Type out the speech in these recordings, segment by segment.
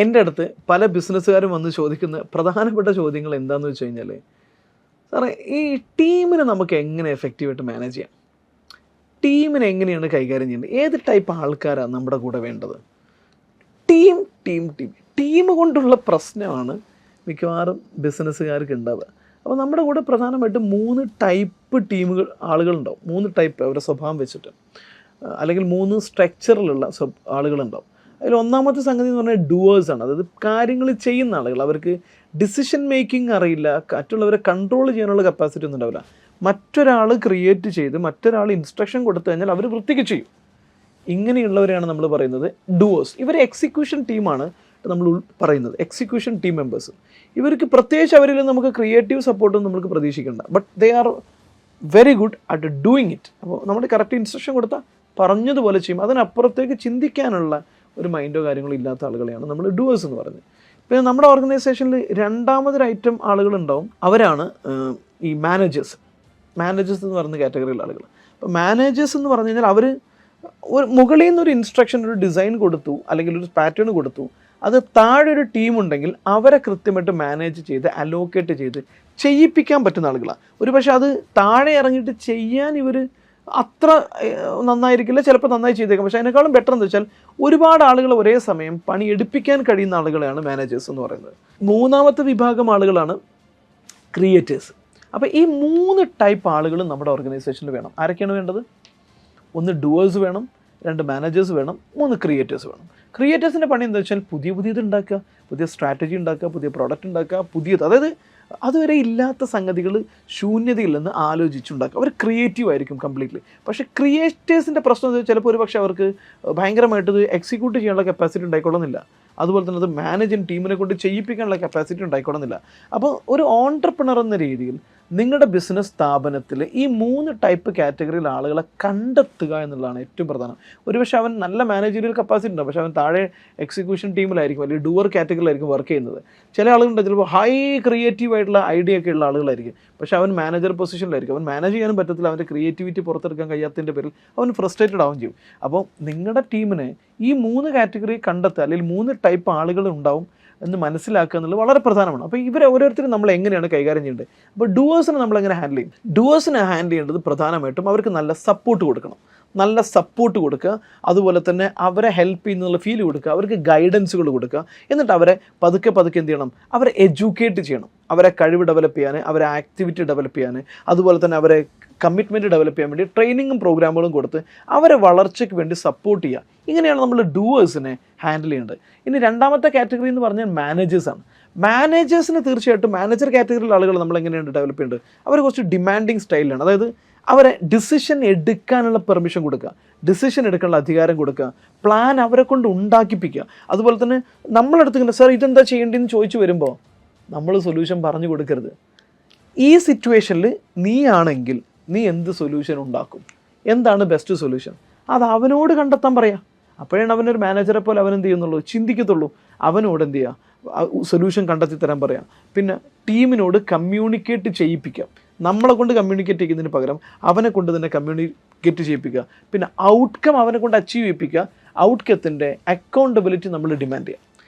എൻ്റെ അടുത്ത് പല ബിസിനസ്സുകാരും വന്ന് ചോദിക്കുന്ന പ്രധാനപ്പെട്ട ചോദ്യങ്ങൾ എന്താണെന്ന് വെച്ച് കഴിഞ്ഞാൽ, സാറേ ഈ ടീമിനെ നമുക്ക് എങ്ങനെ എഫക്റ്റീവായിട്ട് മാനേജ് ചെയ്യാം, ടീമിനെ എങ്ങനെയാണ് കൈകാര്യം ചെയ്യേണ്ടത്, ഏത് ടൈപ്പ് ആൾക്കാരാണ് നമ്മുടെ കൂടെ വേണ്ടത്. ടീം ടീം ടീം ടീം കൊണ്ടുള്ള പ്രശ്നമാണ് മിക്കവാറും ബിസിനസ്സുകാർക്ക് ഉണ്ടാവുക. അപ്പോൾ നമ്മുടെ കൂടെ പ്രധാനമായിട്ടും 3 ടൈപ്പ് ആളുകളുണ്ടാവും. 3 ടൈപ്പ് അവരുടെ സ്വഭാവം വെച്ചിട്ട്, അല്ലെങ്കിൽ 3 സ്ട്രക്ചറിലുള്ള ആളുകളുണ്ടാവും. അതിൽ ഒന്നാമത്തെ സംഗതി എന്ന് പറഞ്ഞാൽ ഡൂവേഴ്സാണ്. അതായത് കാര്യങ്ങൾ ചെയ്യുന്ന ആളുകൾ. അവർക്ക് ഡിസിഷൻ മേക്കിംഗ് അറിയില്ല, മറ്റുള്ളവരെ കൺട്രോൾ ചെയ്യാനുള്ള കപ്പാസിറ്റി ഒന്നും ഉണ്ടാവില്ല. മറ്റൊരാൾ ക്രിയേറ്റ് ചെയ്ത് മറ്റൊരാൾ ഇൻസ്ട്രക്ഷൻ കൊടുത്തു കഴിഞ്ഞാൽ അവർ വൃത്തിക്ക് ചെയ്യും. ഇങ്ങനെയുള്ളവരെയാണ് നമ്മൾ പറയുന്നത് ഡൂവേഴ്സ്. ഇവർ എക്സിക്യൂഷൻ ടീമാണ് നമ്മൾ പറയുന്നത്, എക്സിക്യൂഷൻ ടീം മെമ്പേഴ്സ്. ഇവർക്ക് പ്രത്യേകിച്ച് അവരിൽ നമുക്ക് ക്രിയേറ്റീവ് സപ്പോർട്ടൊന്നും നമുക്ക് പ്രതീക്ഷിക്കേണ്ട, but they are very good at doing it. അപ്പോൾ നമ്മൾ കറക്റ്റ് ഇൻസ്ട്രക്ഷൻ കൊടുത്താൽ പറഞ്ഞതുപോലെ ചെയ്യും. അതിനപ്പുറത്തേക്ക് ചിന്തിക്കാനുള്ള ഒരു മൈൻഡോ കാര്യങ്ങളോ ഇല്ലാത്ത ആളുകളെയാണ് നമ്മൾ ഡൂവേഴ്സ് എന്ന് പറയുന്നത്. പിന്നെ നമ്മുടെ ഓർഗനൈസേഷനിൽ രണ്ടാമതൊരു ഐറ്റം ആളുകളുണ്ടാവും, അവരാണ് ഈ മാനേജേഴ്സ് എന്ന് പറയുന്ന കാറ്റഗറിയിലുള്ള ആളുകൾ. അപ്പോൾ മാനേജേഴ്സ് എന്ന് പറഞ്ഞു കഴിഞ്ഞാൽ അവർ ഒരു മുകളിൽ നിന്നൊരു ഇൻസ്ട്രക്ഷൻ, ഒരു ഡിസൈൻ കൊടുത്തു, അല്ലെങ്കിൽ ഒരു പാറ്റേൺ കൊടുത്തു, അത് താഴെ ഒരു ടീം ഉണ്ടെങ്കിൽ അവരെ കൃത്യമായിട്ട് മാനേജ് ചെയ്ത് അലോക്കേറ്റ് ചെയ്ത് ചെയ്യിപ്പിക്കാൻ പറ്റുന്ന ആളുകളാണ്. ഒരു പക്ഷേ അത് താഴെ ഇറങ്ങിയിട്ട് ചെയ്യാൻ ഇവർ അത്ര നന്നായിരിക്കില്ല, ചിലപ്പോൾ നന്നായി ചെയ്തേക്കാം. പക്ഷേ അതിനേക്കാളും ബെറ്റർ എന്ന് വെച്ചാൽ ഒരുപാട് ആളുകൾ ഒരേ സമയം പണി എടുപ്പിക്കാൻ കഴിയുന്ന ആളുകളെയാണ് മാനേജേഴ്സ് എന്ന് പറയുന്നത്. മൂന്നാമത്തെ വിഭാഗം ആളുകളാണ് ക്രിയേറ്റേഴ്സ്. അപ്പോൾ ഈ 3 ടൈപ്പ് ആളുകൾ നമ്മുടെ ഓർഗനൈസേഷനിൽ വേണം. ആരൊക്കെയാണ് വേണ്ടത്? 1 ഡൂവേഴ്സ് വേണം, 2 മാനേജേഴ്സ് വേണം, 3 ക്രിയേറ്റേഴ്സ് വേണം. ക്രിയേറ്റേഴ്സിൻ്റെ പണി എന്താ വെച്ചാൽ പുതിയത് ഉണ്ടാക്കുക, പുതിയ സ്ട്രാറ്റജി ഉണ്ടാക്കുക, പുതിയ പ്രോഡക്റ്റ് ഉണ്ടാക്കുക, പുതിയത്, അതായത് അതുവരെ ഇല്ലാത്ത സംഗതികൾ ശൂന്യതയിൽ നിന്ന് ആലോചിച്ചുണ്ടാക്കുക. അവർ ക്രിയേറ്റീവ് ആയിരിക്കും കംപ്ലീറ്റ്ലി. പക്ഷേ ക്രിയേറ്റേഴ്സിൻ്റെ പ്രശ്നം എന്ന് വെച്ചാൽ ചിലപ്പോൾ ഒരു പക്ഷേ അവർക്ക് ഭയങ്കരമായിട്ട് ഇത് എക്സിക്യൂട്ട് ചെയ്യാനുള്ള കപ്പാസിറ്റി ഉണ്ടായിക്കൊള്ളുന്നില്ല. അതുപോലെ തന്നെ അത് മാനേജിങ് ടീമിനെ കൊണ്ട് ചെയ്യിപ്പിക്കാനുള്ള കപ്പാസിറ്റി ഉണ്ടായിക്കൊള്ളുന്നില്ല. അപ്പോൾ ഒരു ഓൺട്രപ്രണർ എന്ന രീതിയിൽ നിങ്ങളുടെ ബിസിനസ് സ്ഥാപനത്തിൽ ഈ 3 ടൈപ്പ് കാറ്റഗറിയിൽ ആളുകളെ കണ്ടെത്തുക എന്നുള്ളതാണ് ഏറ്റവും പ്രധാനം. ഒരുപക്ഷെ അവൻ നല്ല മാനേജറിയൽ കപ്പാസിറ്റി ഉണ്ടാവും, പക്ഷേ അവൻ താഴെ എക്സിക്യൂഷൻ ടീമിലായിരിക്കും, അല്ലെങ്കിൽ ഡൂവർ കാറ്റഗറിയിലായിരിക്കും വർക്ക് ചെയ്യുന്നത്. ചില ആളുകളുണ്ട് ചിലപ്പോൾ ഹൈ ക്രിയേറ്റീവ് ആയിട്ടുള്ള ഐഡിയ ഒക്കെ ഉള്ള ആളുകളായിരിക്കും, പക്ഷേ അവൻ മാനേജർ പൊസിഷനിലായിരിക്കും. അവൻ മാനേജ് ചെയ്യാനും പറ്റത്തില്ല, അവൻ്റെ ക്രിയേറ്റിവിറ്റി പുറത്തെടുക്കാൻ കഴിയാത്തതിൻ്റെ പേരിൽ അവൻ ഫ്രസ്ട്രേറ്റഡ് ആവും ചെയ്യും. അപ്പോൾ നിങ്ങളുടെ ടീമിനെ ഈ 3 കാറ്റഗറി കണ്ടെത്തുക, അല്ലെങ്കിൽ 3 ടൈപ്പ് ആളുകൾ ഉണ്ടാവും എന്ന് മനസ്സിലാക്കുക എന്നുള്ളത് വളരെ പ്രധാനമാണ്. അപ്പോൾ ഇവരെ ഓരോരുത്തരും നമ്മൾ എങ്ങനെയാണ് കൈകാര്യം ചെയ്യേണ്ടത്? അപ്പോൾ ഡൂവേഴ്സിനെ നമ്മളെങ്ങനെ ഹാൻഡിൽ ചെയ്യും? ഡൂവേഴ്സിനെ ഹാൻഡിൽ ചെയ്യേണ്ടത് പ്രധാനമായിട്ടും അവർക്ക് നല്ല സപ്പോർട്ട് കൊടുക്കുക, അതുപോലെ തന്നെ അവരെ ഹെൽപ്പ് ചെയ്യുന്നുള്ള ഫീൽ കൊടുക്കുക, അവർക്ക് ഗൈഡൻസുകൾ കൊടുക്കുക. എന്നിട്ട് അവരെ പതുക്കെ എന്ത് ചെയ്യണം? അവരെ എഡ്യൂക്കേറ്റ് ചെയ്യണം, അവരെ കഴിവ് ഡെവലപ്പ് ചെയ്യാൻ, അവരെ ആക്ടിവിറ്റി ഡെവലപ്പ് ചെയ്യാൻ, അതുപോലെ തന്നെ അവരെ കമ്മിറ്റ്മെൻറ്റ് ഡെവലപ്പ് ചെയ്യാൻ വേണ്ടി ട്രെയിനിങ്ങും പ്രോഗ്രാമുകളും കൊടുത്ത് അവരെ വളർച്ചയ്ക്ക് വേണ്ടി സപ്പോർട്ട് ചെയ്യുക. ഇങ്ങനെയാണ് നമ്മൾ ഡൂവേഴ്സിനെ ഹാൻഡിൽ ചെയ്യേണ്ടത്. ഇനി രണ്ടാമത്തെ കാറ്റഗറി എന്ന് പറഞ്ഞാൽ മാനേജേഴ്സാണ്. മാനേജേഴ്സിന് തീർച്ചയായിട്ടും മാനേജർ കാറ്റഗറിയിലുള്ള ആളുകൾ നമ്മൾ എങ്ങനെയാണ് ഡെവലപ്പ് ചെയ്യേണ്ടത്? അവർ കുറച്ച് ഡിമാൻഡിങ് സ്റ്റൈലാണ്. അതായത് അവരെ ഡിസിഷൻ എടുക്കാനുള്ള പെർമിഷൻ കൊടുക്കുക, ഡിസിഷൻ എടുക്കാനുള്ള അധികാരം കൊടുക്കുക, പ്ലാൻ അവരെ കൊണ്ട് ഉണ്ടാക്കിപ്പിക്കുക. അതുപോലെ തന്നെ നമ്മളെടുത്തിങ്ങനെ സാർ ഇതെന്താ ചെയ്യേണ്ടതെന്ന് ചോദിച്ചു വരുമ്പോൾ നമ്മൾ സൊല്യൂഷൻ പറഞ്ഞു കൊടുക്കരുത്. ഈ സിറ്റുവേഷനിൽ നീ ആണെങ്കിൽ നീ എന്ത് സൊല്യൂഷൻ ഉണ്ടാക്കും, എന്താണ് ബെസ്റ്റ് സൊല്യൂഷൻ, അത് അവനോട് കണ്ടെത്താൻ പറയാം. അപ്പോഴാണ് അവനൊരു മാനേജറെ പോലെ അവൻ എന്ത് ചെയ്യുന്നുള്ളൂ, ചിന്തിക്കത്തുള്ളൂ. അവനോട് എന്ത് ചെയ്യുക, സൊല്യൂഷൻ കണ്ടെത്തി തരാൻ പറയാം. പിന്നെ ടീമിനോട് കമ്മ്യൂണിക്കേറ്റ് ചെയ്യിപ്പിക്കാം. നമ്മളെ കൊണ്ട് കമ്മ്യൂണിക്കേറ്റ് ചെയ്യുന്നതിന് പകരം അവനെ കൊണ്ട് തന്നെ കമ്മ്യൂണിക്കേറ്റ് ചെയ്യിപ്പിക്കുക. പിന്നെ ഔട്ട്കം അവനെ കൊണ്ട് അച്ചീവ് ചെയ്യിപ്പിക്കുക. ഔട്ട്കത്തിൻ്റെ അക്കൗണ്ടബിലിറ്റി നമ്മൾ ഡിമാൻഡ് ചെയ്യാം.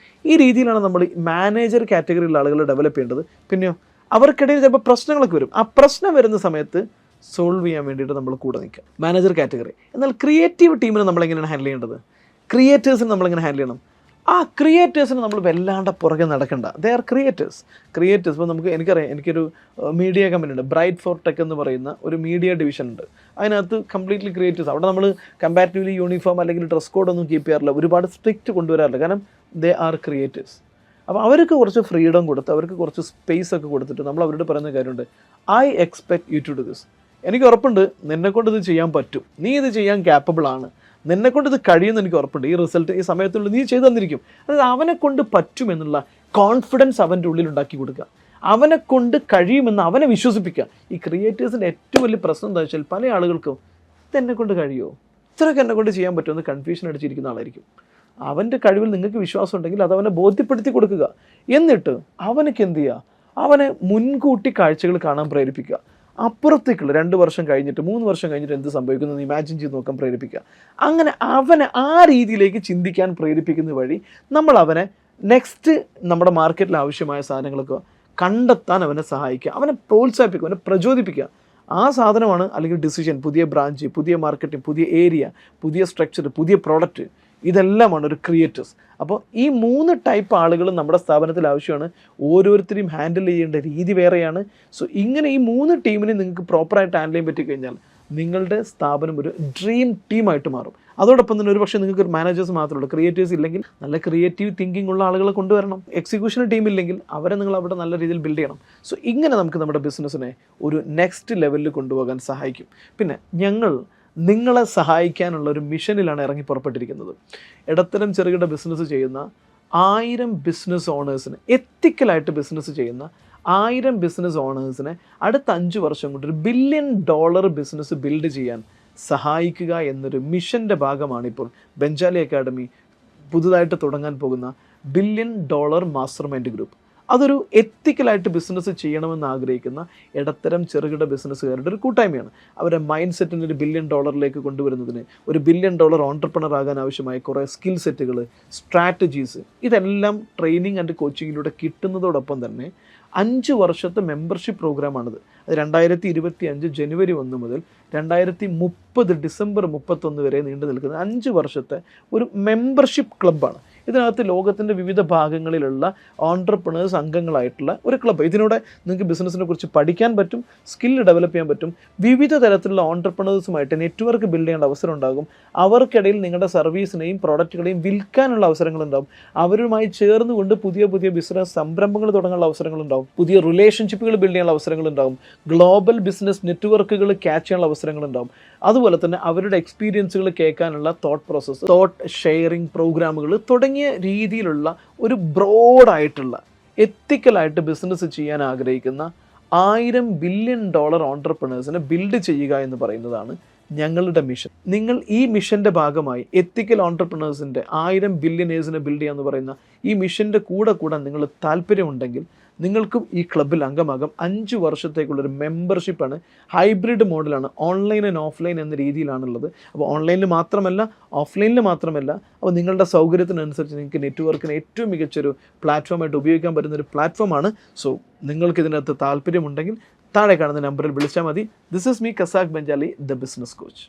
ഈ രീതിയിലാണ് നമ്മൾ മാനേജർ കാറ്റഗറിയിലുള്ള ആളുകൾ ഡെവലപ്പ് ചെയ്യേണ്ടത്. പിന്നെയോ അവർക്കിടയിൽ ചിലപ്പോൾ പ്രശ്നങ്ങളൊക്കെ വരും. ആ പ്രശ്നം വരുന്ന സമയത്ത് സോൾവ് ചെയ്യാൻ വേണ്ടിയിട്ട് നമ്മൾ കൂടെ നിൽക്കുക, മാനേജർ കാറ്റഗറി. എന്നാൽ ക്രിയേറ്റീവ് ടീമിനെ നമ്മളെങ്ങനെയാണ് ഹാൻഡിൽ ചെയ്യേണ്ടത്? ക്രിയേറ്റേഴ്സിനെ നമ്മളെങ്ങനെ ഹാൻഡിൽ ചെയ്യണം? ആ ക്രിയേറ്റേഴ്സിന് നമ്മൾ വല്ലാണ്ട് പുറകെ നടക്കണ്ട. They are creators. ഇപ്പോൾ എനിക്കറിയാം, എനിക്കൊരു മീഡിയ കമ്പനി ഉണ്ട്, ബ്രൈറ്റ് ഫോർ ടെക് എന്ന് പറയുന്ന ഒരു മീഡിയ ഡിവിഷൻ ഉണ്ട്. അതിനകത്ത് കംപ്ലീറ്റ്ലി ക്രിയേറ്റേഴ്സ്. അവിടെ നമ്മൾ കമ്പാരിറ്റീവ്ലി യൂണിഫോം അല്ലെങ്കിൽ ഡ്രസ് കോഡൊന്നും കീപ്പ് ചെയ്യാറില്ല, ഒരുപാട് സ്ട്രിക്റ്റ് കൊണ്ടുവരാറില്ല. കാരണം ദേ ആർ ക്രിയേറ്റേഴ്സ്. അപ്പോൾ അവർക്ക് കുറച്ച് ഫ്രീഡം കൊടുത്ത്, അവർക്ക് കുറച്ച് സ്പേസ് ഒക്കെ കൊടുത്തിട്ട് നമ്മൾ അവരോട് പറയുന്ന കാര്യമുണ്ട്, I expect you to do this. എനിക്ക് ഉറപ്പുണ്ട് നിന്നെക്കൊണ്ട് ഇത് ചെയ്യാൻ പറ്റും, നീ ഇത് ചെയ്യാൻ ക്യാപ്പബിൾ ആണ്, നിന്നെക്കൊണ്ട് ഇത് കഴിയുമെന്ന് എനിക്ക് ഉറപ്പുണ്ട്, ഈ റിസൾട്ട് ഈ സമയത്തുള്ള നീ ചെയ്തു തന്നിരിക്കും. അതായത് അവനെ കൊണ്ട് പറ്റുമെന്നുള്ള കോൺഫിഡൻസ് അവൻ്റെ ഉള്ളിൽ ഉണ്ടാക്കി കൊടുക്കുക, അവനെ കൊണ്ട് കഴിയുമെന്ന് അവനെ വിശ്വസിപ്പിക്കുക. ഈ ക്രിയേറ്റേഴ്സിൻ്റെ ഏറ്റവും വലിയ പ്രശ്നം എന്താ വെച്ചാൽ പല ആളുകൾക്കും ഇതെന്നെ കൊണ്ട് കഴിയുമോ, ഇത്രയൊക്കെ എന്നെ കൊണ്ട് ചെയ്യാൻ പറ്റുമെന്ന് കൺഫ്യൂഷൻ അടിച്ചിരിക്കുന്ന ആളായിരിക്കും. അവൻ്റെ കഴിവിൽ നിങ്ങൾക്ക് വിശ്വാസം ഉണ്ടെങ്കിൽ അത് അവനെ ബോധ്യപ്പെടുത്തി കൊടുക്കുക. എന്നിട്ട് അവനക്ക് എന്ത് ചെയ്യുക, അവനെ മുൻകൂട്ടി കാഴ്ചകൾ കാണാൻ പ്രേരിപ്പിക്കുക. അപ്പുറത്തേക്കുള്ള 2 വർഷം കഴിഞ്ഞിട്ട് 3 വർഷം കഴിഞ്ഞിട്ട് എന്ത് സംഭവിക്കുന്നത് ഇമാജിൻ ചെയ്ത് നോക്കാൻ പ്രേരിപ്പിക്കുക. അങ്ങനെ അവനെ ആ രീതിയിലേക്ക് ചിന്തിക്കാൻ പ്രേരിപ്പിക്കുന്ന വഴി നമ്മൾ അവനെ നെക്സ്റ്റ് നമ്മുടെ മാർക്കറ്റിൽ ആവശ്യമായ സാധനങ്ങളൊക്കെ കണ്ടെത്താൻ അവനെ സഹായിക്കുക, അവനെ പ്രോത്സാഹിപ്പിക്കുക, അവനെ പ്രചോദിപ്പിക്കുക. ആ സാധനമാണ് അല്ലെങ്കിൽ ഡിസിഷൻ, പുതിയ ബ്രാഞ്ച്, പുതിയ മാർക്കറ്റിംഗ്, പുതിയ ഏരിയ, പുതിയ സ്ട്രക്ചർ, പുതിയ പ്രോഡക്റ്റ്, ഇതെല്ലാമാണ് ഒരു ക്രിയേറ്റേഴ്സ്. അപ്പോൾ ഈ 3 ടൈപ്പ് ആളുകളും നമ്മുടെ സ്ഥാപനത്തിൽ ആവശ്യമാണ്. ഓരോരുത്തരെയും ഹാൻഡിൽ ചെയ്യേണ്ട രീതി വേറെയാണ്. സോ ഇങ്ങനെ ഈ 3 ടീമിനെ നിങ്ങൾക്ക് പ്രോപ്പറായിട്ട് ഹാൻഡിൽ ചെയ്യാൻ പറ്റിക്കഴിഞ്ഞാൽ നിങ്ങളുടെ സ്ഥാപനം ഒരു ഡ്രീം ടീമായിട്ട് മാറും. അതോടൊപ്പം തന്നെ ഒരുപക്ഷെ നിങ്ങൾക്ക് ഒരു മാനേജേഴ്സ് മാത്രമേ ഉള്ളൂ, ക്രിയേറ്റേഴ്സ് ഇല്ലെങ്കിൽ നല്ല ക്രിയേറ്റീവ് തിങ്കിങ് ഉള്ള ആളുകളെ കൊണ്ടുവരണം. എക്സിക്യൂഷൻ ടീം ഇല്ലെങ്കിൽ അവരെ നിങ്ങൾ അവിടെ നല്ല രീതിയിൽ ബിൽഡ് ചെയ്യണം. സോ ഇങ്ങനെ നമുക്ക് നമ്മുടെ ബിസിനസ്സിനെ ഒരു നെക്സ്റ്റ് ലെവലിൽ കൊണ്ടുപോകാൻ സഹായിക്കും. പിന്നെ ഞങ്ങൾ നിങ്ങളെ സഹായിക്കാനുള്ള ഒരു മിഷനിലാണ് ഇറങ്ങി പുറപ്പെട്ടിരിക്കുന്നത്. ഇടത്തരം ചെറുകിട ബിസിനസ് ചെയ്യുന്ന 1000 ബിസിനസ് ഓണേഴ്സിന്, എത്തിക്കലായിട്ട് ബിസിനസ് ചെയ്യുന്ന 1000 ബിസിനസ് ഓണേഴ്സിനെ അടുത്ത 5 വർഷം കൊണ്ട് ഒരു $1 ബില്യൺ ബിസിനസ് ബിൽഡ് ചെയ്യാൻ സഹായിക്കുക എന്നൊരു മിഷൻ്റെ ഭാഗമാണിപ്പോൾ ബെഞ്ചാലി അക്കാഡമി പുതുതായിട്ട് തുടങ്ങാൻ പോകുന്ന $1 ബില്യൺ മാസ്റ്റർ മൈൻഡ് ഗ്രൂപ്പ്. അതൊരു എത്തിക്കലായിട്ട് ബിസിനസ് ചെയ്യണമെന്ന് ആഗ്രഹിക്കുന്ന ഇടത്തരം ചെറുകിട ബിസിനസ്സുകാരുടെ ഒരു കൂട്ടായ്മയാണ്. അവരുടെ മൈൻഡ് സെറ്റിന് ഒരു $1 ബില്യൺ കൊണ്ടുവരുന്നതിന്, ഒരു $1 ബില്യൺ ഓൺട്രപ്രണർ ആകാൻ ആവശ്യമായ കുറേ സ്കിൽ സെറ്റുകൾ, സ്ട്രാറ്റജീസ്, ഇതെല്ലാം ട്രെയിനിങ് ആൻഡ് കോച്ചിങ്ങിലൂടെ കിട്ടുന്നതോടൊപ്പം തന്നെ 5 വർഷത്തെ മെമ്പർഷിപ്പ് പ്രോഗ്രാമാണിത്. അത് 2025 ജനുവരി 1 മുതൽ 2030 ഡിസംബർ 31 വരെ നീണ്ടു നിൽക്കുന്ന 5 വർഷത്തെ ഒരു മെമ്പർഷിപ്പ് ക്ലബ്ബാണ്. ഇതിനകത്ത് ലോകത്തിൻ്റെ വിവിധ ഭാഗങ്ങളിലുള്ള ഓൺട്രപ്രണേഴ്സ് അംഗങ്ങളായിട്ടുള്ള ഒരു ക്ലബ്ബ്. ഇതിലൂടെ നിങ്ങൾക്ക് ബിസിനസ്സിനെ കുറിച്ച് പഠിക്കാൻ പറ്റും, സ്കില്ല് ഡെവലപ്പ് ചെയ്യാൻ പറ്റും, വിവിധ തരത്തിലുള്ള ഓൺട്രപ്രണേഴ്സുമായിട്ട് നെറ്റ്വർക്ക് ബിൽഡ് ചെയ്യേണ്ട അവസരം ഉണ്ടാകും. അവർക്കിടയിൽ നിങ്ങളുടെ സർവീസിനെയും പ്രോഡക്റ്റുകളെയും വിൽക്കാനുള്ള അവസരങ്ങളുണ്ടാകും. അവരുമായി ചേർന്നുകൊണ്ട് പുതിയ പുതിയ ബിസിനസ് സംരംഭങ്ങൾ തുടങ്ങാനുള്ള അവസരങ്ങളുണ്ടാകും, പുതിയ റിലേഷൻഷിപ്പുകൾ ബിൽഡ് ചെയ്യാനുള്ള അവസരങ്ങളുണ്ടാകും, ഗ്ലോബൽ ബിസിനസ് നെറ്റ്വർക്കുകൾ ക്യാച്ച് ചെയ്യാനുള്ള അവസരങ്ങളുണ്ടാകും. അതുപോലെ തന്നെ അവരുടെ എക്സ്പീരിയൻസുകൾ കേൾക്കാനുള്ള തോട്ട് പ്രോസസ്സ്, തോട്ട് ഷെയറിംഗ് പ്രോഗ്രാമുകൾ തുടങ്ങിയ രീതിയിലുള്ള ഒരു ബ്രോഡായിട്ടുള്ള എത്തിക്കലായിട്ട് ബിസിനസ് ചെയ്യാൻ ആഗ്രഹിക്കുന്ന 1000 ബില്യൺ ഓൺട്രപ്രണേഴ്സിനെ ബിൽഡ് ചെയ്യുക എന്ന് പറയുന്നതാണ് ഞങ്ങളുടെ മിഷൻ. നിങ്ങൾ ഈ മിഷൻ്റെ ഭാഗമായി എത്തിക്കൽ ഓൺട്രപ്രണേഴ്സിൻ്റെ 1000 ബില്യനേഴ്സിനെ ബിൽഡ് ചെയ്യുക എന്ന് പറയുന്ന ഈ മിഷൻ്റെ കൂടെ നിങ്ങൾ താല്പര്യമുണ്ടെങ്കിൽ നിങ്ങൾക്കും ഈ ക്ലബ്ബിൽ അംഗമാകാം. 5 വർഷത്തേക്കുള്ളൊരു മെമ്പർഷിപ്പാണ്. ഹൈബ്രിഡ് മോഡലാണ്, ഓൺലൈൻ ആൻഡ് ഓഫ്ലൈൻ എന്ന രീതിയിലാണുള്ളത്. അപ്പോൾ ഓൺലൈനിൽ മാത്രമല്ല, ഓഫ്ലൈനിൽ മാത്രമല്ല, അപ്പോൾ നിങ്ങളുടെ സൗകര്യത്തിനനുസരിച്ച് നിങ്ങൾക്ക് നെറ്റ്വർക്കിന് ഏറ്റവും മികച്ചൊരു പ്ലാറ്റ്ഫോമായിട്ട് ഉപയോഗിക്കാൻ പറ്റുന്നൊരു പ്ലാറ്റ്ഫോമാണ്. സോ നിങ്ങൾക്ക് ഇതിനകത്ത് താല്പര്യമുണ്ടെങ്കിൽ താഴെ കാണുന്ന നമ്പറിൽ വിളിച്ചാൽ മതി. ദിസ് ഈസ് മീ കസാക് ബെഞ്ചാലി, ദ ബിസിനസ് കോച്ച്.